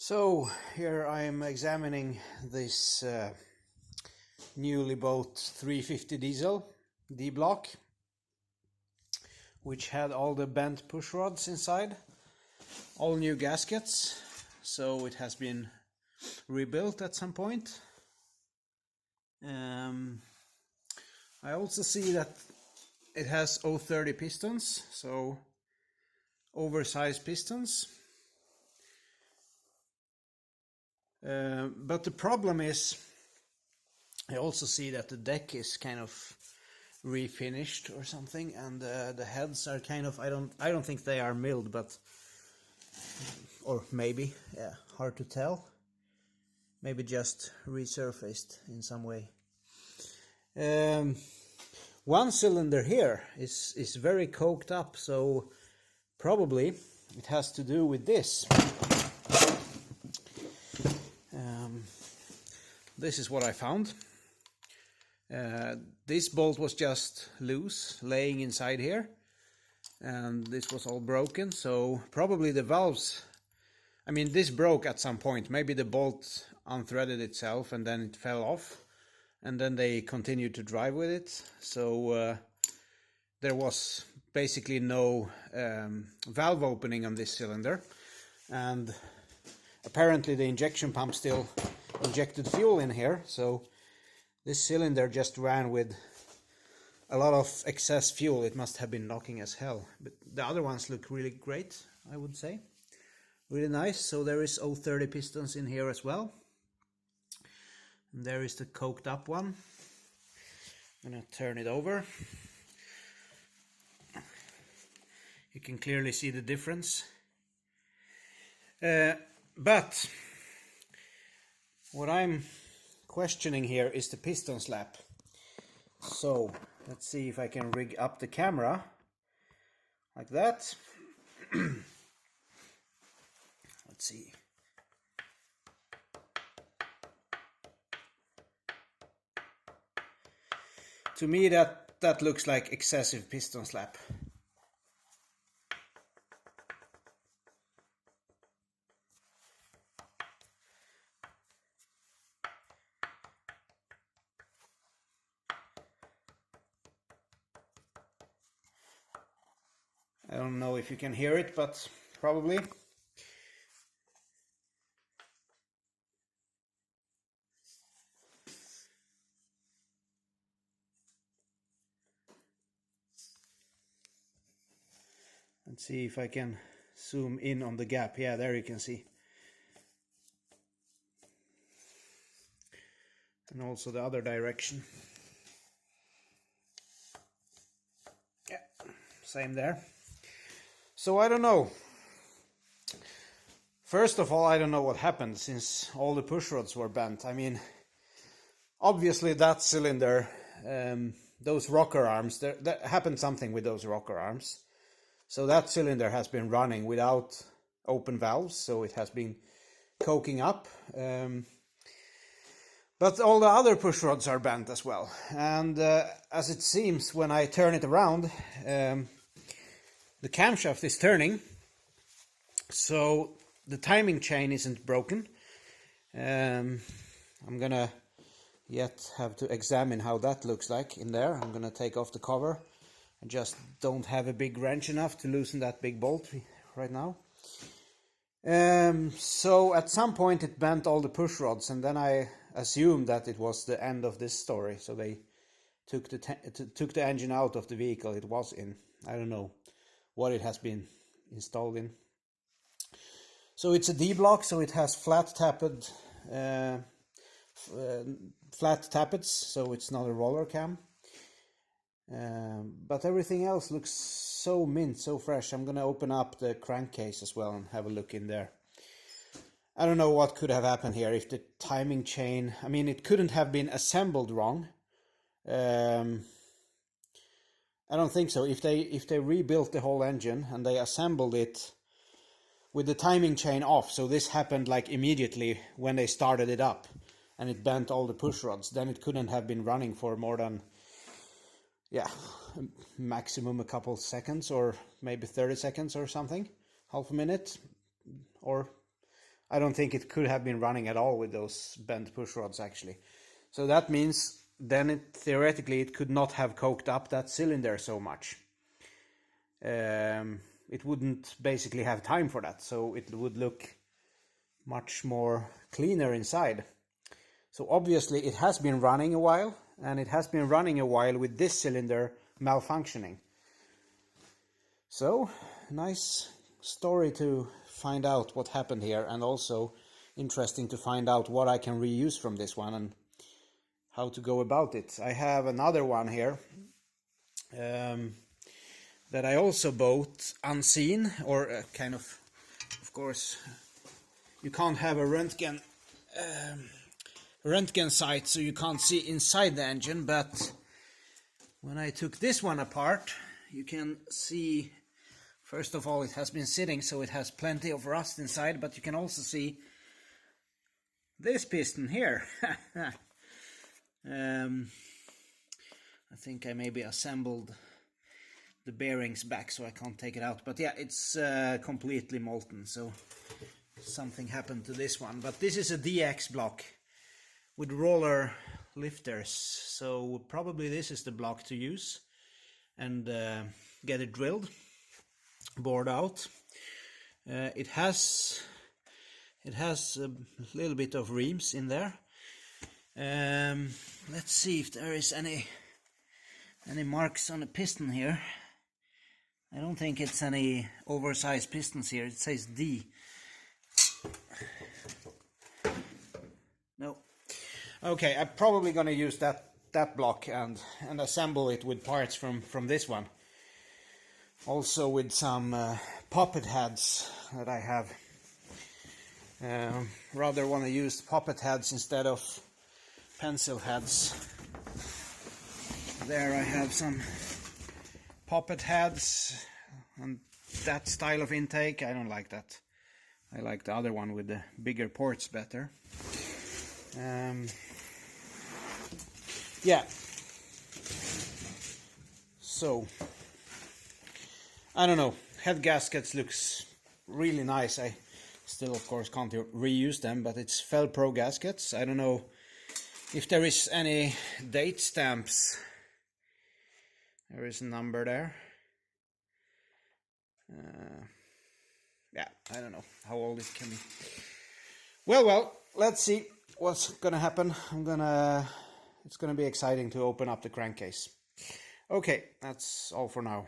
So here I am examining this newly bought 350 diesel D-block, which had all the bent push rods inside, all new gaskets, so it has been rebuilt at some point. I also see that it has 030 pistons, so oversized pistons. But the problem is, I also see that the deck is kind of refinished or something, and the heads are kind of, I don't think they are milled, but or maybe, yeah, hard to tell. Maybe just resurfaced in some way. One cylinder here is very coked up, so probably it has to do with this. This is what I found. This bolt was just loose, laying inside here, and this was all broken, so probably the valves, I mean, this broke at some point. Maybe the bolt unthreaded itself and then it fell off, and then they continued to drive with it, so there was basically no valve opening on this cylinder, and apparently the injection pump still injected fuel in here, so this cylinder just ran with a lot of excess fuel. It must have been knocking as hell, but the other ones look really great, I would say. Really nice. So there is 030 pistons in here as well, and there is the coked up one. I'm gonna turn it over. You can clearly see the difference, but what I'm questioning here is the piston slap. So let's see if I can rig up the camera like that. Let's see. To me that looks like excessive piston slap. I don't know if you can hear it, but probably. Let's see if I can zoom in on the gap. Yeah, there you can see. And also the other direction. Yeah, same there. So I don't know. First of all, I don't know what happened since all the push rods were bent. I mean, obviously that cylinder, those rocker arms, there happened something with those rocker arms. So that cylinder has been running without open valves, so it has been coking up. But all the other push rods are bent as well. And as it seems, when I turn it around, the camshaft is turning, so the timing chain isn't broken. I'm gonna yet have to examine how that looks like in there. I'm gonna take off the cover. I just don't have a big wrench enough to loosen that big bolt right now. So at some point it bent all the push rods, and then I assumed that it was the end of this story. So they took the engine out of the vehicle it was in. I don't know what it has been installed in. So it's a D-block, so it has flat tappets, so it's not a roller cam. But everything else looks so mint, so fresh. I'm gonna open up the crankcase as well and have a look in there. I don't know what could have happened here. If the timing chain, I mean, it couldn't have been assembled wrong. I don't think so. If they rebuilt the whole engine and they assembled it with the timing chain off, so this happened like immediately when they started it up, and it bent all the push rods, then it couldn't have been running for more than, yeah, maximum a couple seconds, or maybe 30 seconds or something, half a minute, or I don't think it could have been running at all with those bent push rods actually. So that means then theoretically it could not have coked up that cylinder so much. It wouldn't basically have time for that, so it would look much more cleaner inside. So obviously it has been running a while, and it has been running a while with this cylinder malfunctioning. So nice story to find out what happened here, and also interesting to find out what I can reuse from this one and how to go about it. I have another one here that I also bought unseen, or kind of course you can't have a Röntgen sight, so you can't see inside the engine, but when I took this one apart, you can see, first of all, it has been sitting, so it has plenty of rust inside, but you can also see this piston here. I think I maybe assembled the bearings back so I can't take it out, but yeah, it's completely molten, so something happened to this one. But this is a DX block with roller lifters, so probably this is the block to use and get it drilled, bored out. It has a little bit of reams in there. Let's see if there is any marks on the piston here. I don't think it's any oversized pistons here. It says D. No. Okay, I'm probably gonna use that block and assemble it with parts from this one. Also with some poppet heads that I have. Rather want to use poppet heads instead of pencil heads. There I have some poppet heads and that style of intake. I don't like that. I like the other one with the bigger ports better. Yeah. So I don't know. Head gaskets looks really nice. I still of course can't reuse them, but it's Fel-Pro gaskets. I don't know if there is any date stamps. There is a number there. Yeah, I don't know how old it can be. Well, let's see what's gonna happen. It's gonna be exciting to open up the crankcase. Okay, that's all for now.